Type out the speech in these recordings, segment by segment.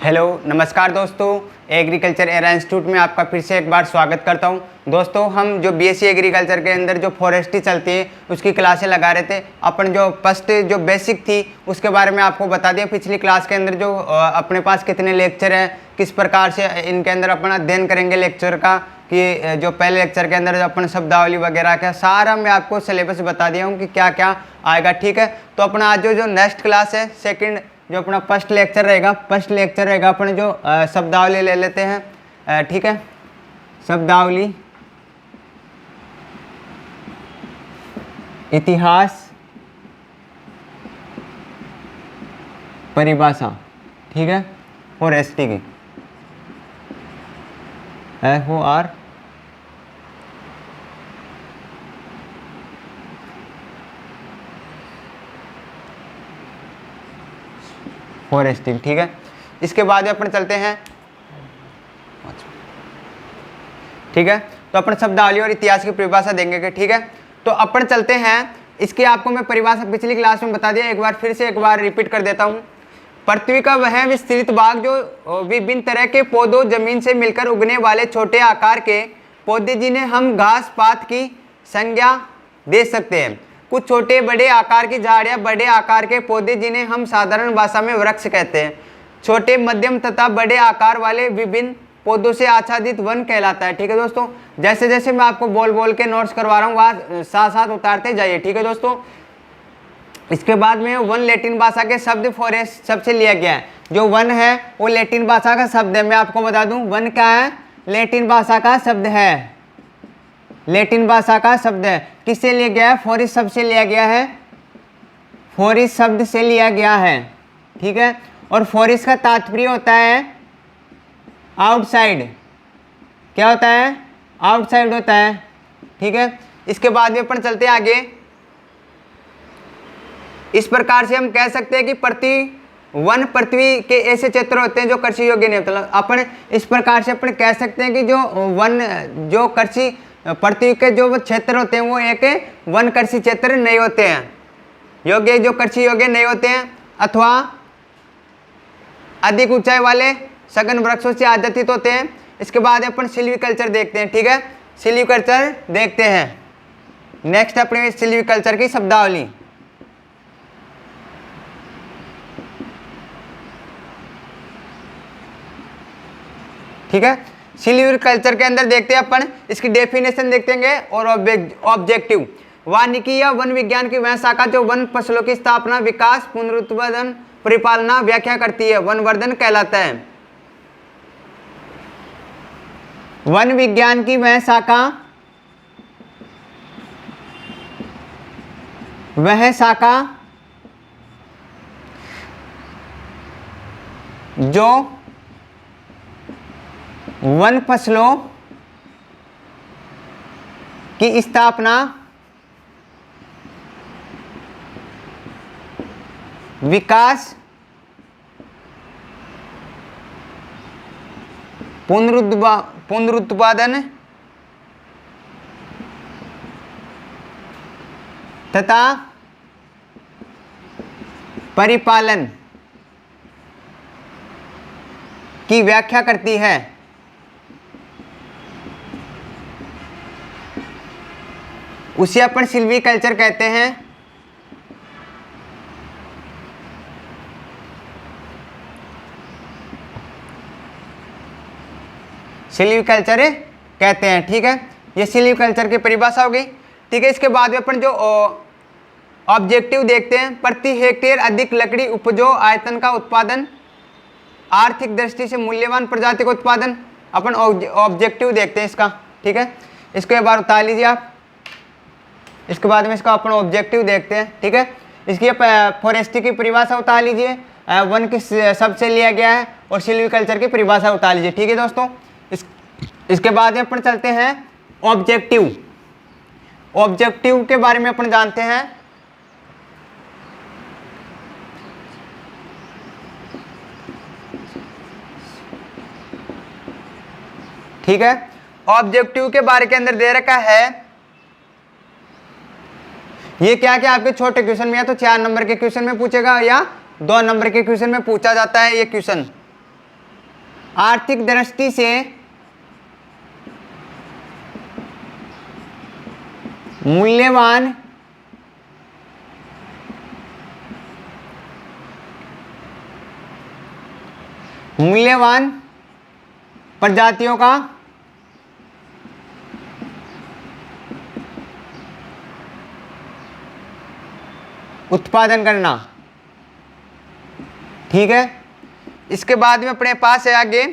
Hello नमस्कार दोस्तों, agriculture era institute में आपका फिर से एक बार स्वागत करता हूं। दोस्तों, हम जो बीएससी एग्रीकल्चर के अंदर जो फॉरेस्ट्री चलती है उसकी क्लासें लगा रहे थे। अपन जो फर्स्ट जो बेसिक थी उसके बारे में आपको बता दिया पिछली क्लास के अंदर। जो अपने पास कितने लेक्चर हैं, किस प्रकार से इनके अंदर अपना अध्ययन करेंगे लेक्चर का, कि जो पहले लेक्चर के अंदर अपन शब्दावली वगैरह का सारा मैं आपको सिलेबस बता दिया हूँ कि क्या क्या आएगा। ठीक है, तो अपना आज जो नेक्स्ट क्लास है, सेकंड जो अपना फर्स्ट लेक्चर रहेगा अपने जो शब्दावली ले लेते हैं। ठीक है, शब्दावली, इतिहास, परिभाषा। ठीक है, फॉरेस्ट्री की FOR फॉरेस्ट्री। ठीक है, इसके बाद अपन चलते हैं। ठीक है, तो अपन शब्दावली और इतिहास की परिभाषा देंगे। ठीक है, तो अपन चलते हैं। इसकी आपको मैं परिभाषा पिछली क्लास में बता दिया, एक बार रिपीट कर देता हूँ। पृथ्वी का वह विस्तृत भाग जो विभिन्न तरह के पौधों, जमीन से मिलकर उगने वाले छोटे आकार के पौधे जिन्हें हम घास पात की संज्ञा दे सकते हैं। कुछ छोटे बड़े आकार की झाड़ियाँ, बड़े आकार के पौधे जिन्हें हम साधारण भाषा में वृक्ष कहते हैं। छोटे, मध्यम तथा बड़े आकार वाले विभिन्न पौधों से आच्छादित वन कहलाता है। ठीक है दोस्तों, जैसे जैसे मैं आपको बोल के नोट्स करवा रहा हूँ वहाँ साथ साथ उतारते जाइए। ठीक है दोस्तों, इसके बाद में वन लैटिन भाषा के शब्द फॉरेस्ट शब्द से लिया गया है। जो वन है वो लैटिन भाषा का शब्द है। मैं आपको बता दूं, वन क्या है? लैटिन भाषा का शब्द है। लैटिन भाषा का शब्द है। किससे लिया गया है? फॉरेस्ट शब्द से लिया गया है। फॉरेस्ट शब्द से लिया गया है। ठीक है, और फॉरेस्ट का तात्पर्य होता है आउटसाइड। क्या होता है? आउटसाइड होता है। ठीक है, इसके बाद में अपन चलते हैं आगे। इस प्रकार से हम कह सकते हैं कि वन पृथ्वी के ऐसे क्षेत्र होते हैं जो कृषि योग्य नहीं होते। अपन इस प्रकार से अपन कह सकते हैं कि जो वन, जो कृषि पृथ्वी के जो क्षेत्र होते हैं वो एक वन कृषि क्षेत्र नहीं होते हैं, योग्य, जो कृषि योग्य नहीं होते हैं, अथवा अधिक ऊंचाई वाले सघन वृक्षों से आच्छादित होते हैं। इसके बाद अपन सिल्वीकल्चर देखते हैं। ठीक है, सिल्वीकल्चर देखते हैं। नेक्स्ट अपने सिल्वीकल्चर की शब्दावली। ठीक है, सिल्वीकल्चर के अंदर देखते हैं अपन, इसकी डेफिनेशन देखेंगे और ऑब्जेक्टिव। वानिकी या वन विज्ञान की वह शाखा जो वन फसलों की स्थापना, विकास, पुनरुत्पादन, परिपालना, व्याख्या करती है, वनवर्धन कहलाता है। वन विज्ञान की वह शाखा, जो वन फसलों की स्थापना, विकास, पुनरुत्पादन तथा परिपालन की व्याख्या करती है, उसे अपन सिल्वीकल्चर कहते हैं। सिल्वीकल्चर कहते हैं। ठीक है, ये सिल्वीकल्चर की परिभाषा हो गई। ठीक है, इसके बाद में अपन जो ऑब्जेक्टिव देखते हैं। प्रति हेक्टेयर अधिक लकड़ी उपजो, आयतन का उत्पादन, आर्थिक दृष्टि से मूल्यवान प्रजाति का उत्पादन, अपन ऑब्जेक्टिव देखते हैं इसका। ठीक है, इसको एक बार उतार लीजिए आप। इसके बाद में इसका अपन ऑब्जेक्टिव देखते हैं। ठीक है, इसकी फॉरेस्ट्री की परिभाषा उतार लीजिए, वन के शब्द से लिया गया है, और सिल्वीकल्चर की परिभाषा उतार लीजिए। ठीक है दोस्तों, इसके बाद में अपन चलते हैं ऑब्जेक्टिव। ऑब्जेक्टिव के बारे में अपन जानते हैं। ठीक है, ऑब्जेक्टिव के बारे के अंदर दे रखा है ये क्या क्या आपके छोटे क्वेश्चन में या तो 4 नंबर के क्वेश्चन में पूछेगा या 2 नंबर के क्वेश्चन में पूछा जाता है ये क्वेश्चन। आर्थिक दृष्टि से मूल्यवान प्रजातियों का उत्पादन करना। ठीक है, इसके बाद में अपने पास है आगे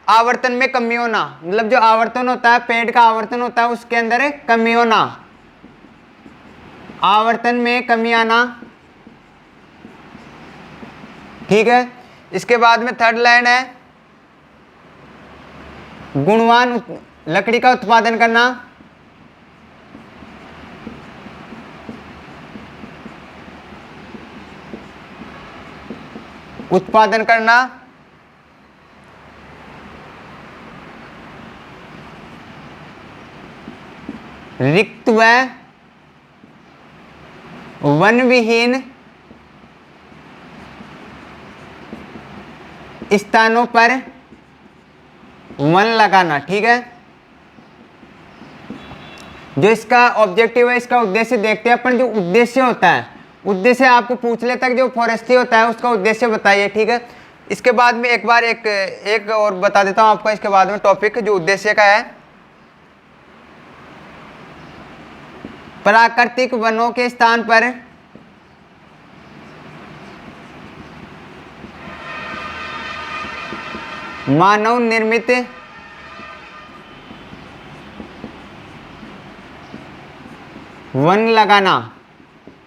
आवर्तन में कमी होना, मतलब जो आवर्तन होता है, पेड़ का आवर्तन होता है, उसके अंदर कमी होना, आवर्तन में कमी आना। ठीक है, इसके बाद में थर्ड लाइन है गुणवान लकड़ी का उत्पादन करना। उत्पादन करना। रिक्त व वन विहीन स्थानों पर वन लगाना। ठीक है, जो इसका ऑब्जेक्टिव है, इसका उद्देश्य देखते हैं अपन। जो उद्देश्य होता है, उद्देश्य आपको पूछ लेता है, जो फॉरेस्ट्री होता है उसका उद्देश्य बताइए। ठीक है, इसके बाद में एक बार एक और बता देता हूं आपको, इसके बाद में टॉपिक जो उद्देश्य का है, प्राकृतिक वनों के स्थान पर मानव निर्मित वन लगाना।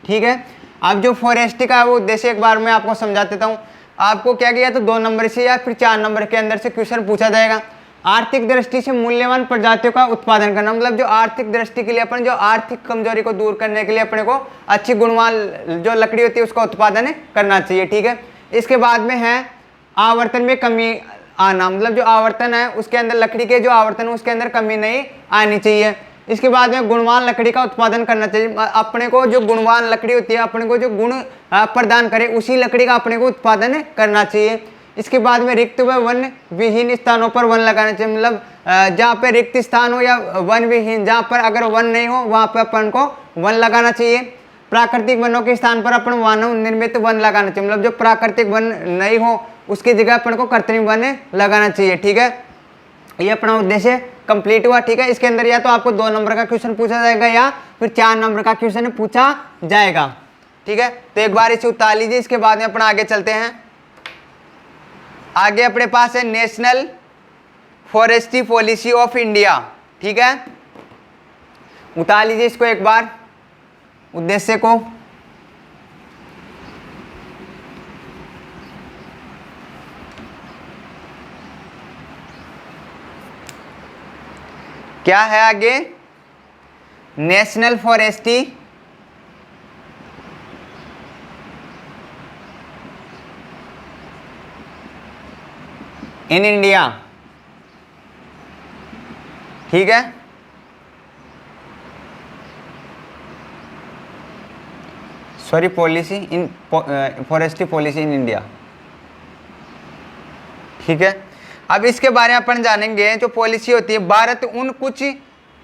ठीक है, अब जो फॉरेस्ट्री का वो उद्देश्य एक बार मैं आपको समझा देता हूँ। आपको क्या किया, तो 2 नंबर से या फिर 4 नंबर के अंदर से क्वेश्चन पूछा जाएगा। आर्थिक दृष्टि से मूल्यवान प्रजातियों का उत्पादन करना, मतलब जो आर्थिक दृष्टि के लिए अपन, जो आर्थिक कमजोरी को दूर करने के लिए अपने को अच्छी गुणवान जो लकड़ी होती है उसका उत्पादन करना चाहिए। ठीक है, इसके बाद में है आवर्तन में कमी आना, मतलब जो आवर्तन है उसके अंदर, लकड़ी के जो आवर्तन है उसके अंदर कमी नहीं आनी चाहिए। इसके बाद में गुणवान लकड़ी का उत्पादन करना चाहिए। अपने को जो गुणवान लकड़ी होती है, अपने को जो गुण प्रदान करे उसी लकड़ी का अपने को उत्पादन करना चाहिए। इसके बाद में रिक्त व वन विहीन स्थानों पर वन लगाना चाहिए, मतलब जहाँ पे रिक्त स्थान हो या वन विहीन, जहाँ पर अगर वन नहीं हो वहाँ पर अपन को वन लगाना चाहिए। प्राकृतिक वनों के स्थान पर अपन मानव निर्मित वन लगाना चाहिए, मतलब जो प्राकृतिक वन नहीं हो उसकी जगह अपन को कृत्रिम वन लगाना चाहिए। ठीक है, ये अपना उद्देश्य कंप्लीट हुआ। ठीक है, इसके अंदर या तो आपको 2 नंबर का क्वेश्चन पूछा जाएगा या फिर 4 नंबर का क्वेश्चन पूछा जाएगा। ठीक है, तो एक बार इसे उतार लीजिए, इसके बाद में अपना आगे चलते हैं। आगे अपने पास है national forestry policy of India. ठीक है, उतार लीजिए इसको एक बार, उद्देश्य को। क्या है आगे, नेशनल फॉरेस्ट्री इन इंडिया। ठीक है, sorry, policy in forestry policy in India. ठीक है, अब इसके बारे में अपन जानेंगे। जो पॉलिसी होती है, भारत उन कुछ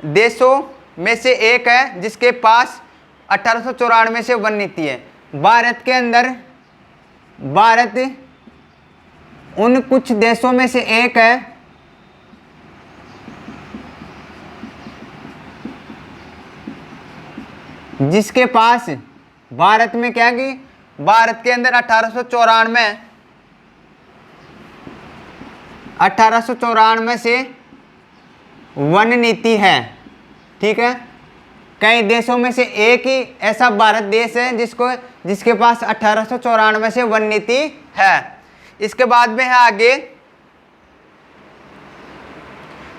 देशों में से एक है जिसके पास 1894 से वन नीति है। भारत के अंदर, भारत उन कुछ देशों में से एक है जिसके पास, भारत में क्या कि भारत के अंदर 1894 से वन नीति है। ठीक है, कई देशों में से एक ही ऐसा भारत देश है जिसके पास 1894 से वन नीति है। इसके बाद में है आगे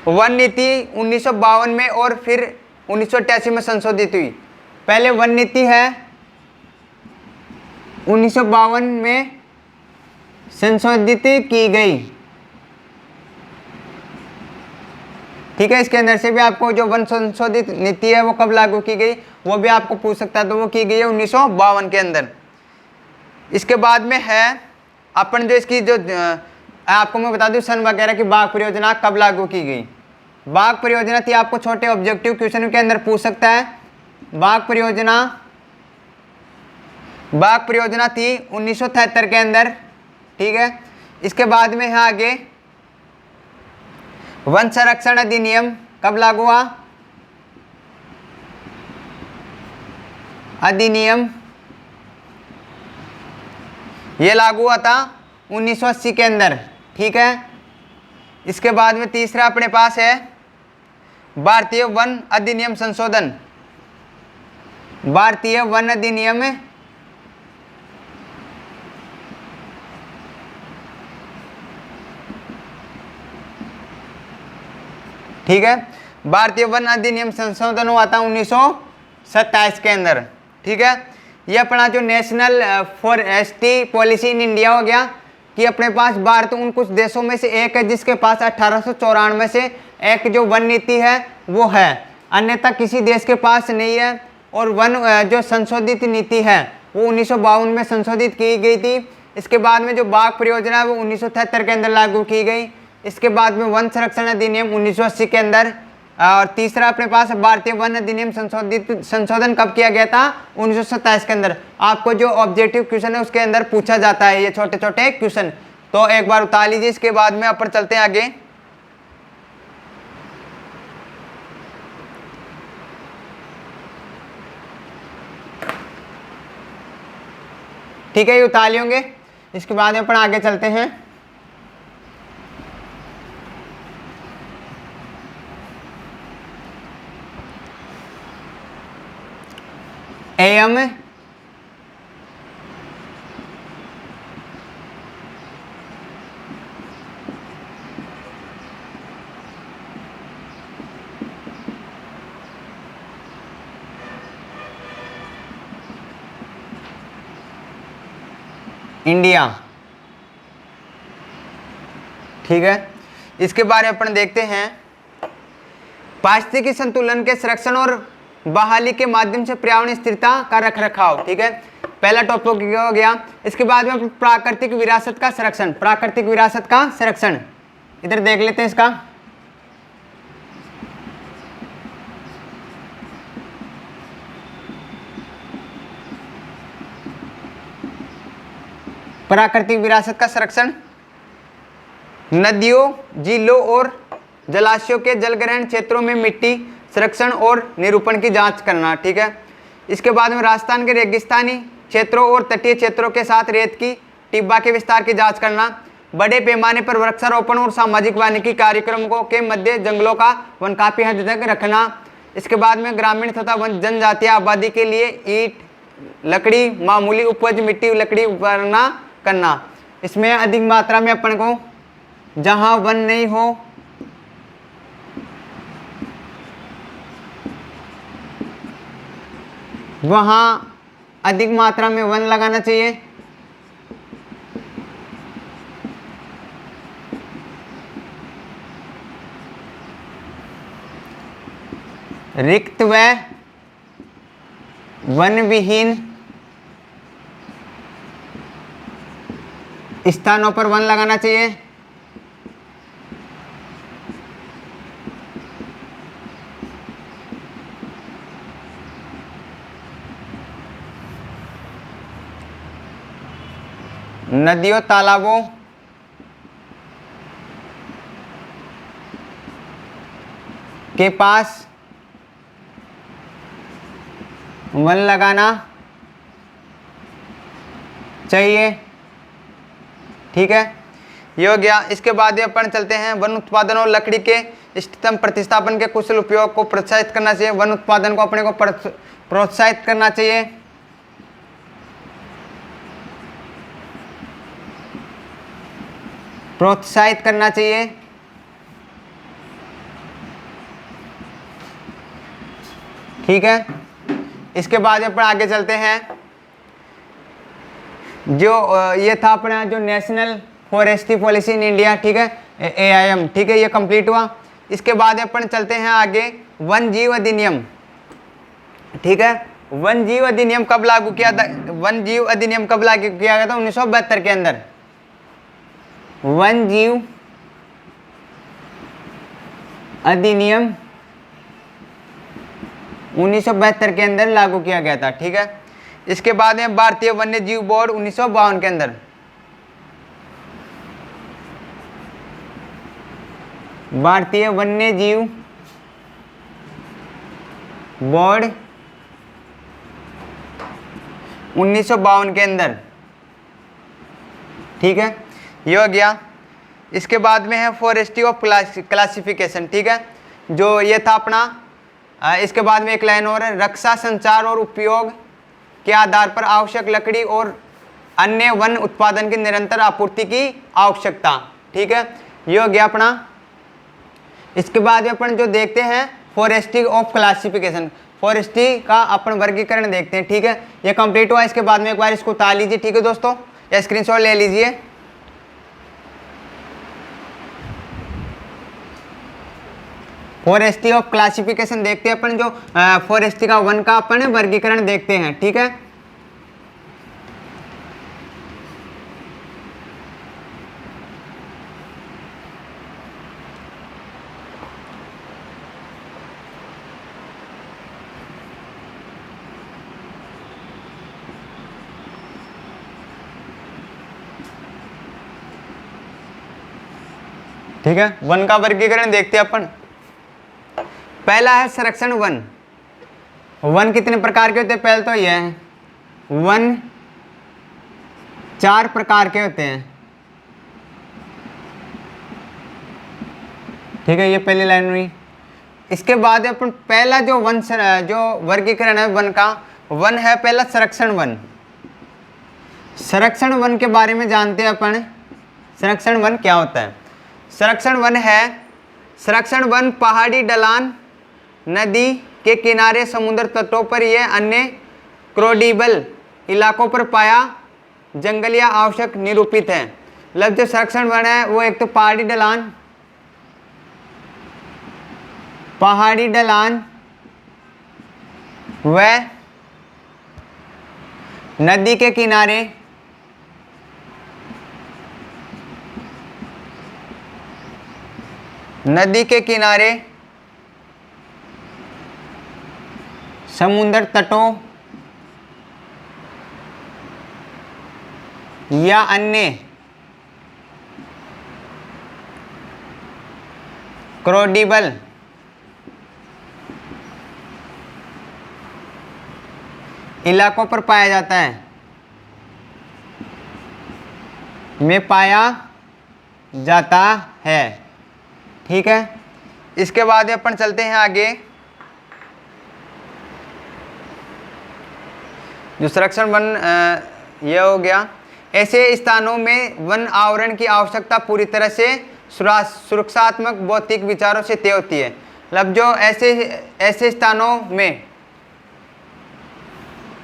वन नीति 1952 में और फिर 1988 में संशोधित हुई। पहले वन नीति है 1952 में संशोधित की गई। ठीक है, इसके अंदर से भी आपको जो वन संशोधित नीति है वो कब लागू की गई वो भी आपको पूछ सकता है, तो वो की गई है 1952 के अंदर। इसके बाद में है अपन जो इसकी जो आपको मैं बता दूं सन वगैरह की बाघ परियोजना कब लागू की गई। बाघ परियोजना थी, आपको छोटे ऑब्जेक्टिव क्वेश्चन के अंदर पूछ सकता है। बाघ परियोजना थी 1973 के अंदर, ठीक है। इसके बाद में है आगे वन संरक्षण अधिनियम कब लागू हुआ। अधिनियम ये लागू हुआ था 1980 के अंदर, ठीक है। इसके बाद में तीसरा अपने पास है भारतीय वन अधिनियम संशोधन। भारतीय वन अधिनियम ठीक है। भारतीय वन अधिनियम संशोधन हुआ था 1927 के अंदर, ठीक है। ये अपना जो national forestry policy in India हो गया कि अपने पास भारत उन कुछ देशों में से एक है जिसके पास 1894 से एक जो वन नीति है वो है, अन्यथा किसी देश के पास नहीं है। और वन जो संशोधित नीति है वो 1952 में संशोधित की गई थी। इसके बाद में जो बाघ परियोजना है वो 1973 के अंदर लागू की गई। इसके बाद में वन संरक्षण अधिनियम 1980 के अंदर। और तीसरा अपने पास भारतीय वन अधिनियम संशोधन कब किया गया था 1927 के अंदर। आपको जो ऑब्जेक्टिव क्वेश्चन है उसके अंदर पूछा जाता है ये छोटे छोटे क्वेश्चन, तो एक बार उतार लीजिए। इसके बाद में अपन चलते हैं आगे। ठीक है, ये उतार लिए होंगे। इसके बाद में अपन आगे चलते हैं। एम इंडिया, ठीक है। इसके बारे में अपन देखते हैं। पारिस्थितिकी संतुलन के संरक्षण और बहाली के माध्यम से पर्यावरण स्थिरता का रखरखाव, ठीक है, पहला टॉपिक हो गया। इसके बाद में प्राकृतिक विरासत का संरक्षण। प्राकृतिक विरासत का संरक्षण इधर देख लेते हैं इसका। प्राकृतिक विरासत का संरक्षण नदियों, झीलों और जलाशयों के जलग्रहण क्षेत्रों में मिट्टी संरक्षण और निरूपण की जांच करना, ठीक है। इसके बाद में राजस्थान के रेगिस्तानी क्षेत्रों और तटीय क्षेत्रों के साथ रेत की टिब्बा के विस्तार की जांच करना। बड़े पैमाने पर वृक्षारोपण और सामाजिक वानिकी कार्यक्रमों के मध्य जंगलों का वन काफी हद तक रखना। इसके बाद में ग्रामीण तथा जनजातीय आबादी के लिए ईंट, लकड़ी, मामूली उपज मिट्टी लकड़ी उपकरणा करना। इसमें अधिक मात्रा में अपन को जहां वन नहीं हो वहां अधिक मात्रा में वन लगाना चाहिए। रिक्त व वन विहीन स्थानों पर वन लगाना चाहिए। नदियों, तालाबों के पास वन लगाना चाहिए, ठीक है, ये हो गया। इसके बाद ये अपन चलते हैं वन उत्पादन और लकड़ी के इष्टतम प्रतिस्थापन के कुशल उपयोग को प्रोत्साहित करना चाहिए। वन उत्पादन को अपने को प्रोत्साहित करना चाहिए। प्रोत्साहित करना चाहिए, ठीक है। इसके बाद अपन आगे चलते हैं। जो ये था अपना जो national forestry policy in India, ठीक है, AIM, ठीक है, ये कंप्लीट हुआ। इसके बाद अपन चलते हैं आगे वन जीव अधिनियम, ठीक है। वन जीव अधिनियम कब लागू किया था? वन जीव अधिनियम कब लागू किया गया था? 1972 के अंदर, वन जीव अधिनियम 1972 के अंदर लागू किया गया था। ठीक है, इसके बाद में भारतीय वन्य जीव बोर्ड 1952 के अंदर, भारतीय वन्य जीव बोर्ड 1952 के अंदर। ठीक है, ये हो गया। इसके बाद में है फॉरेस्ट्री ऑफ क्लासिफिकेशन। ठीक है, जो ये था अपना। इसके बाद में एक लाइन और है, रक्षा, संचार और उपयोग के आधार पर आवश्यक लकड़ी और अन्य वन उत्पादन की निरंतर आपूर्ति की आवश्यकता। ठीक है, ये हो गया अपना। इसके बाद में अपन जो देखते हैं फॉरेस्ट्री ऑफ क्लासिफिकेशन, फॉरेस्ट्री का अपन वर्गीकरण देखते हैं। ठीक है, ये कंप्लीट हुआ। इसके बाद में एक बार इसको उतार लीजिए। ठीक है दोस्तों, या स्क्रीनशॉट ले लीजिए। फॉरेस्ट्री ऑफ क्लासिफिकेशन देखते हैं अपन, जो फॉरेस्ट्री का वन का अपन वर्गीकरण देखते हैं। ठीक है, ठीक है, वन का वर्गीकरण देखते हैं अपन। पहला है संरक्षण वन। वन कितने प्रकार के होते हैं? पहले तो यह है, वन 4 प्रकार के होते हैं। ठीक है, ये पहली लाइन हुई। इसके बाद अपन पहला जो वन जो वर्गीकरण है वन का, वन है पहला संरक्षण वन। संरक्षण वन के बारे में जानते हैं अपन। संरक्षण वन क्या होता है? संरक्षण वन है, संरक्षण वन पहाड़ी ढलान, नदी के किनारे, समुद्र तटों पर यह अन्य क्रोडिबल इलाकों पर पाया जंगल या आवश्यक निरूपित है। मतलब जो संरक्षण वन है वो एक तो पहाड़ी ढलान, पहाड़ी ढलान व नदी के किनारे, नदी के किनारे, समुद्र तटों या अन्य क्रोडिबल इलाकों पर पाया जाता है, में पाया जाता है। ठीक है, इसके बाद अपन चलते हैं आगे। जो संरक्षण वन ये हो गया। ऐसे स्थानों में वन आवरण की आवश्यकता पूरी तरह से सुरक्षात्मक भौतिक विचारों से तय होती है। मतलब जो ऐसे स्थानों में,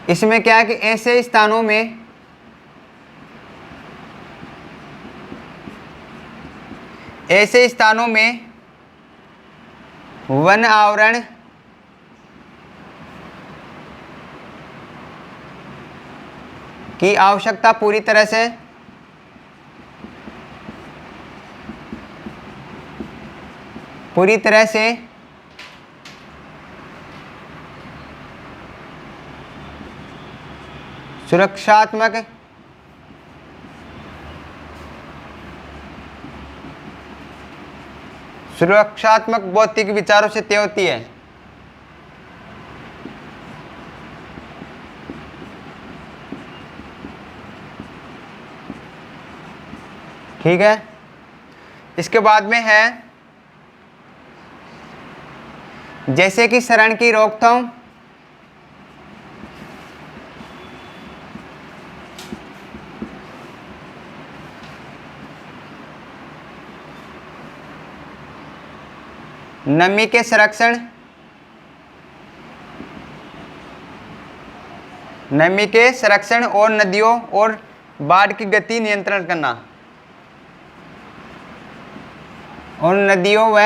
इसमें क्या है कि ऐसे स्थानों में वन आवरण की आवश्यकता पूरी तरह से सुरक्षात्मक भौतिक विचारों से तय होती है। ठीक है, इसके बाद में है जैसे कि शरण की रोकथाम, नमी के संरक्षण, और नदियों और बाढ़ की गति नियंत्रण करना, और नदियों व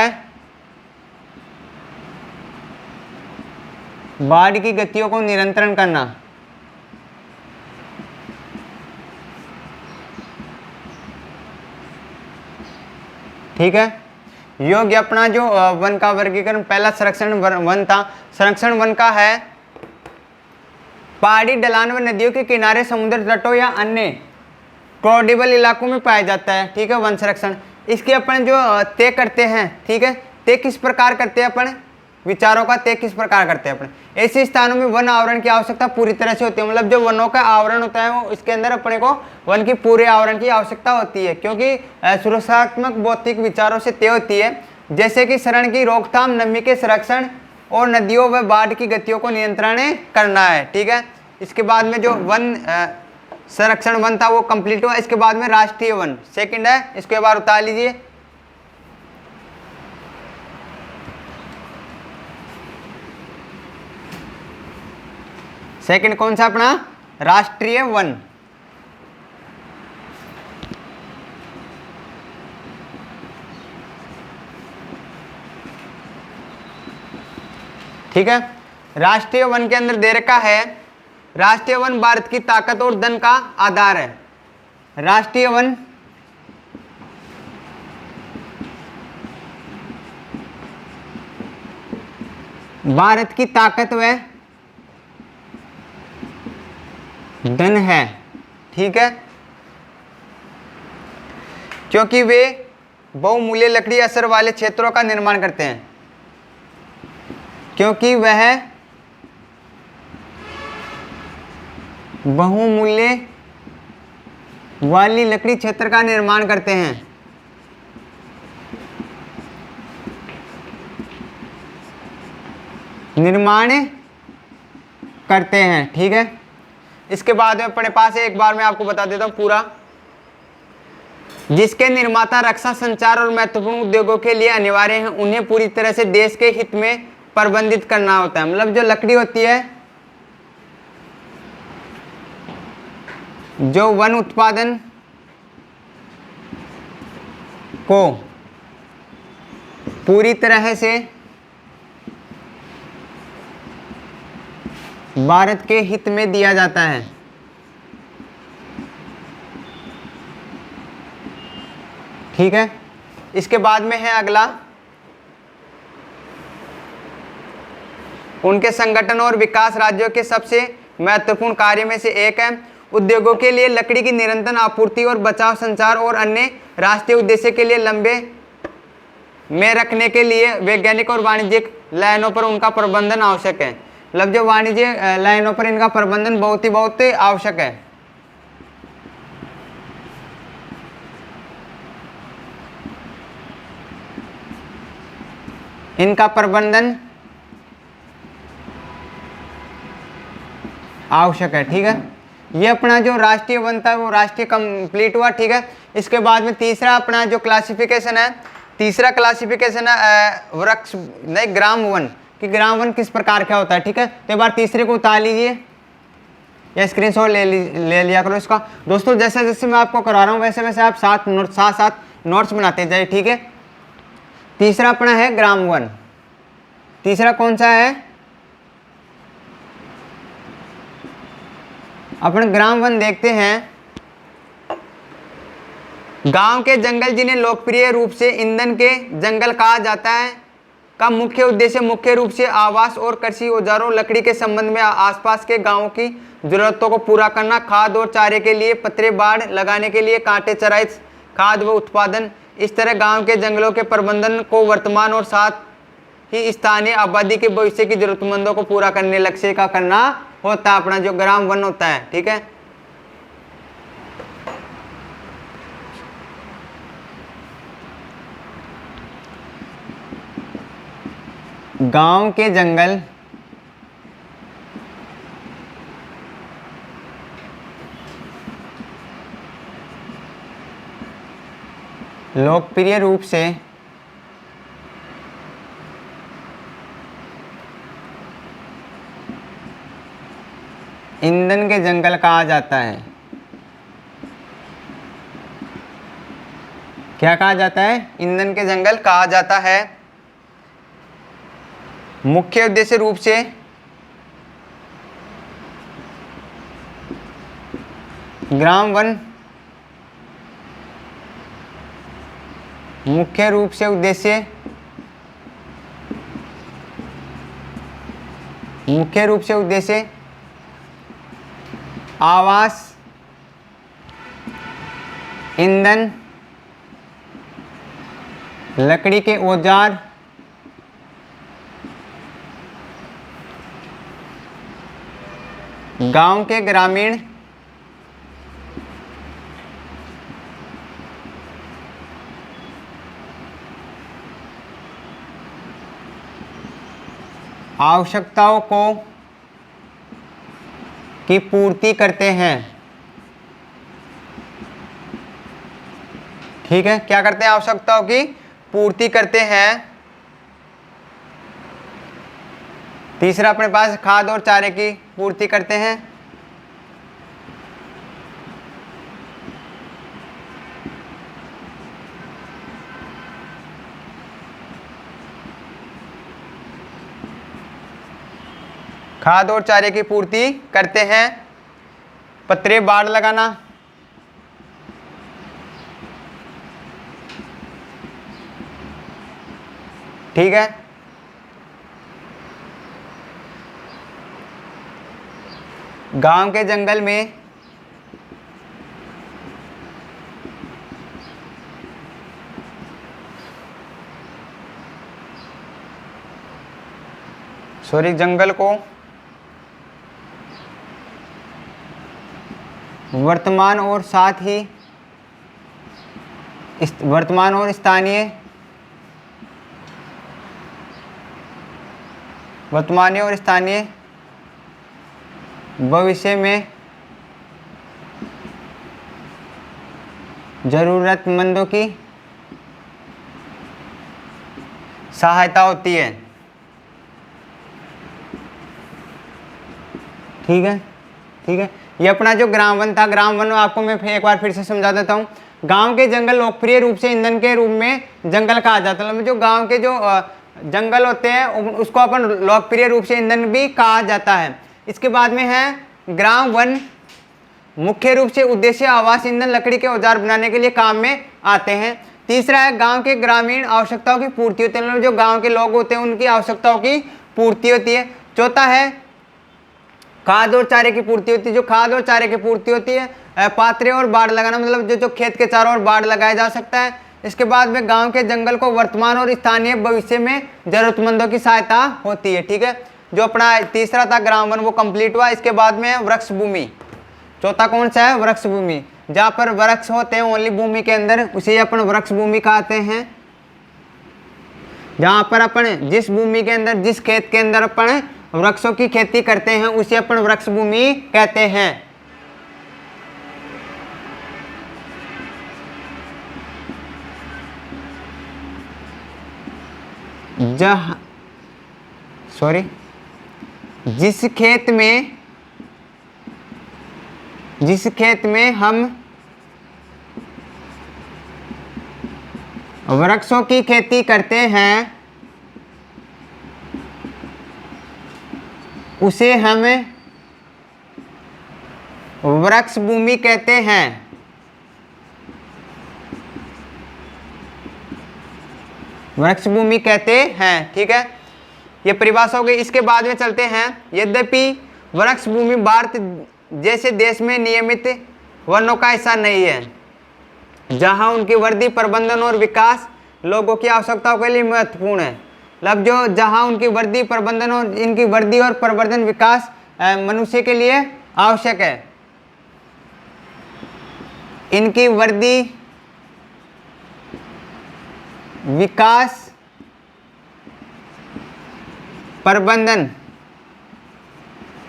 बाढ़ की गतियों को नियंत्रण करना। ठीक है। योग्य अपना जो वन का वर्गीकरण, पहला संरक्षण वन था। संरक्षण वन का है पहाड़ी ढलान व नदियों के किनारे, समुद्र तटों या अन्य क्रोडिबल इलाकों में पाया जाता है। ठीक है, वन संरक्षण। इसके अपन जो तय करते हैं, ठीक है, तय किस प्रकार करते हैं अपन, विचारों का तय किस प्रकार करते हैं अपन, ऐसे स्थानों में वन आवरण की आवश्यकता पूरी तरह से होती है। मतलब जो वनों का आवरण होता है वो इसके अंदर अपने को वन की पूरे आवरण की आवश्यकता होती है, क्योंकि सुरक्षात्मक भौतिक विचारों से तय होती है, जैसे कि शरण की रोकथाम, नमी के संरक्षण और नदियों व बाढ़ की गतियों को नियंत्रण करना है। ठीक है। इसके बाद में जो वन संरक्षण वन था वो कंप्लीट हुआ। इसके बाद में राष्ट्रीय वन सेकंड है, इसके बाद उतार लीजिए। सेकंड कौन सा अपना, राष्ट्रीय वन। ठीक है। राष्ट्रीय वन के अंदर दे रखा है, राष्ट्रीय वन भारत की ताकत और धन का आधार है। राष्ट्रीय वन भारत की ताकत व धन है। ठीक है, क्योंकि वे बहुमूल्य लकड़ी असर वाले क्षेत्रों का निर्माण करते हैं, क्योंकि वह बहुमूल्य वाली लकड़ी क्षेत्र का निर्माण करते हैं। निर्माण करते हैं। ठीक है। इसके बाद में अपने पास एक बार मैं आपको बता देता हूं पूरा, जिसके निर्माता रक्षा, संचार और महत्वपूर्ण उद्योगों के लिए अनिवार्य हैं, उन्हें पूरी तरह से देश के हित में प्रबंधित करना होता है। मतलब जो लकड़ी होती है, जो वन उत्पादन को पूरी तरह से भारत के हित में दिया जाता है। ठीक है। इसके बाद में है अगला, उनके संगठन और विकास राज्यों के सबसे महत्वपूर्ण कार्य में से एक है उद्योगों के लिए लकड़ी की निरंतर आपूर्ति और बचाव, संचार और अन्य राष्ट्रीय उद्देश्य के लिए लंबे में रखने के लिए वैज्ञानिक और वाणिज्यिक लाइनों पर उनका प्रबंधन आवश्यक है। मतलब जो वाणिज्य लाइनों पर इनका प्रबंधन बहुत ही आवश्यक है। इनका प्रबंधन आवश्यक है। ठीक है। ये अपना जो राष्ट्रीय वन था वो राष्ट्रीय कंप्लीट हुआ। ठीक है। इसके बाद में तीसरा अपना जो क्लासिफिकेशन है, तीसरा क्लासिफिकेशन है वृक्ष नहीं ग्राम वन, कि ग्राम वन किस प्रकार का होता है। ठीक है। तो एक बार तीसरे को उतार लीजिए या स्क्रीनशॉट ले लिया करो इसका। दोस्तों जैसे जैसे मैं आपको करा रहा हूँ वैसे वैसे आप साथ नोट्स बनाते जाइए। ठीक है। तीसरा अपना है ग्राम वन। तीसरा कौन सा है, अपन ग्राम वन देखते हैं। गांव के जंगल, जिन्हें लोकप्रिय रूप से ईंधन के जंगल कहा जाता है, का मुख्य उद्देश्य मुख्य रूप से आवास और कृषि औजारों, लकड़ी के संबंध में आसपास के गांवों की जरूरतों को पूरा करना, खाद और चारे के लिए पत्रे, बाड़ लगाने के लिए कांटे, चराई, खाद व उत्पादन। इस तरह गांव के जंगलों के प्रबंधन को वर्तमान और साथ ही स्थानीय आबादी के भविष्य की जरूरतमंदों को पूरा करने लक्ष्य का करना होता है अपना जो ग्राम वन होता है। ठीक है। गांव के जंगल लोकप्रिय रूप से ईंधन के जंगल कहा जाता है। क्या कहा जाता है, ईंधन के जंगल कहा जाता है। मुख्य उद्देश्य रूप से ग्राम वन मुख्य रूप से उद्देश्य आवास, ईंधन, लकड़ी के औजार, गांव के ग्रामीण आवश्यकताओं की पूर्ति करते हैं। ठीक है, क्या करते हैं? आवश्यकताओं की पूर्ति करते हैं। तीसरा अपने पास खाद और चारे की पूर्ति करते हैं। खाद और चारे की पूर्ति करते हैं। पत्रे बाड़ लगाना, ठीक है। गांव के जंगल में जंगल को वर्तमान और स्थानीय भविष्य में जरूरतमंदों की सहायता होती है। ठीक है, ठीक है। ये अपना जो ग्राम वन था, ग्राम वन आपको मैं एक बार फिर से समझा देता हूँ। गांव के जंगल लोकप्रिय रूप से ईंधन के रूप में जंगल कहा जाता है। मतलब जो गांव के जो जंगल होते हैं उसको अपन लोकप्रिय रूप से ईंधन भी कहा जाता है। इसके बाद में है ग्राम वन मुख्य रूप से उद्देश्य आवास, ईंधन, लकड़ी के औजार बनाने के लिए काम में आते हैं। तीसरा है गांव के ग्रामीण आवश्यकताओं की पूर्ति होती है। मतलब जो गांव के लोग होते हैं उनकी आवश्यकताओं की पूर्ति होती है। चौथा है खाद और चारे की पूर्ति होती है। जो खाद और चारे की पूर्ति होती है, पात्रे और बाड़ लगाना, मतलब जो खेत के चारों ओर बाड़ लगाया जा सकता है। इसके बाद में गांव के जंगल को वर्तमान और स्थानीय भविष्य में जरूरतमंदों की सहायता होती है। ठीक है, जो अपना तीसरा था ग्राम वन वो कंप्लीट हुआ। इसके बाद में है वृक्ष भूमि। चौथा कौन सा है? वृक्ष भूमि। जहाँ पर वृक्ष होते हैं ओनली भूमि के अंदर, उसे अपन वृक्ष भूमि कहते हैं। जहाँ पर अपन जिस भूमि के अंदर, जिस खेत के अंदर अपन वृक्षों की खेती करते हैं उसे अपन वृक्ष भूमि कहते हैं। जिस खेत में हम वृक्षों की खेती करते हैं उसे हम वृक्ष भूमि कहते हैं। वृक्ष भूमि कहते हैं। ठीक है, ये परिभाषा हो गई। इसके बाद में चलते हैं। यद्यपि वृक्ष भूमि भारत जैसे देश में नियमित वनों का हिस्सा नहीं है, जहां उनकी वृद्धि, प्रबंधन और विकास लोगों की आवश्यकताओं के लिए महत्वपूर्ण है। मतलब जो जहां उनकी वृद्धि, प्रबंधन और इनकी वृद्धि और प्रवर्धन विकास मनुष्य के लिए आवश्यक है। इनकी वृद्धि, विकास, प्रबंधन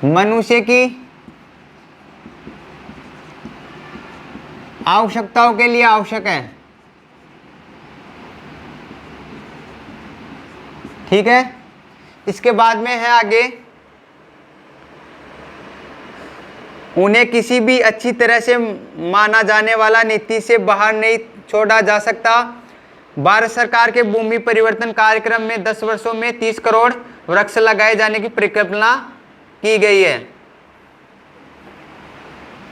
मनुष्य की आवश्यकताओं के लिए आवश्यक है। ठीक है, इसके बाद में है आगे, उन्हें किसी भी अच्छी तरह से माना जाने वाला नीति से बाहर नहीं छोड़ा जा सकता। भारत सरकार के भूमि परिवर्तन कार्यक्रम में 10 वर्षों में 30 करोड़ वृक्ष लगाए जाने की परिकल्पना की गई है।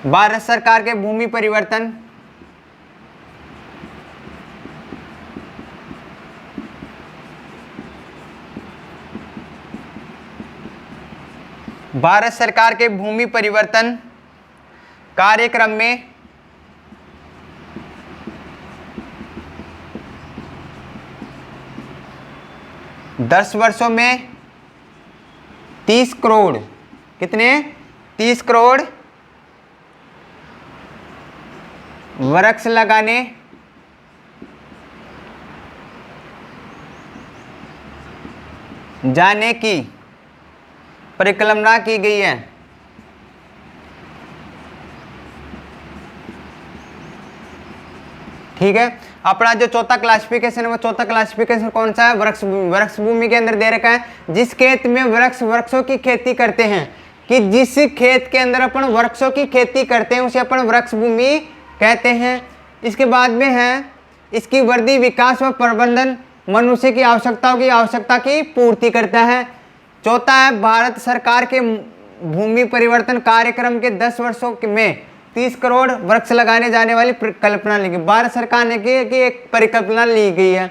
भारत सरकार के भूमि परिवर्तन भारत सरकार के भूमि परिवर्तन कार्यक्रम में दस वर्षों में 30 करोड़, कितने, 30 करोड़ वृक्ष लगाने जाने की परिकल्पना की गई है। ठीक है, अपना जो चौथा क्लासिफिकेशन है वो चौथा क्लासिफिकेशन कौन सा है, वृक्ष भूमि के अंदर दे रखा है जिस खेत में वृक्षों की खेती करते हैं, कि जिस खेत के अंदर अपन वृक्षों की खेती करते हैं उसे अपन वृक्ष भूमि कहते हैं। इसके बाद में है इसकी वृद्धि, विकास व प्रबंधन मनुष्य की आवश्यकता की पूर्ति करता है। चौथा है भारत सरकार के भूमि परिवर्तन कार्यक्रम के 10 वर्षों में 30 करोड़ वृक्ष लगाने जाने वाली परिकल्पना ली गई। भारत सरकार ने की कि एक परिकल्पना ली गई है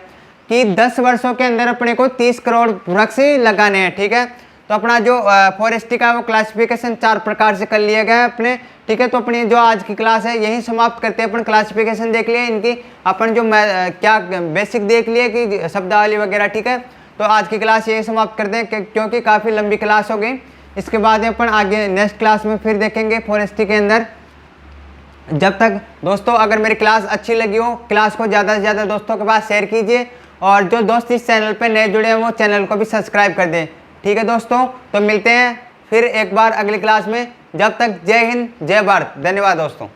कि 10 वर्षों के अंदर अपने को 30 करोड़ वृक्ष लगाने हैं। ठीक है, तो अपना जो फॉरेस्ट्री का वो क्लासिफिकेशन 4 प्रकार से कर लिया गया है अपने। ठीक है, तो अपनी जो आज की क्लास है यही समाप्त करते हैं। अपन क्लासिफिकेशन देख लिए इनकी, अपन जो क्या बेसिक देख लिए कि शब्दावली वगैरह। ठीक है, तो आज की क्लास यही समाप्त करते हैं क्योंकि काफ़ी लंबी क्लास हो गई। इसके बाद अपन आगे नेक्स्ट क्लास में फिर देखेंगे फॉरेस्ट्री के अंदर। जब तक दोस्तों अगर मेरी क्लास अच्छी लगी हो, क्लास को ज़्यादा से ज़्यादा दोस्तों के पास शेयर कीजिए, और जो दोस्त इस चैनल पे नए जुड़े हैं वो चैनल को भी सब्सक्राइब कर दें। ठीक है दोस्तों, तो मिलते हैं फिर एक बार अगली क्लास में। जब तक जय हिंद, जय भारत, धन्यवाद दोस्तों।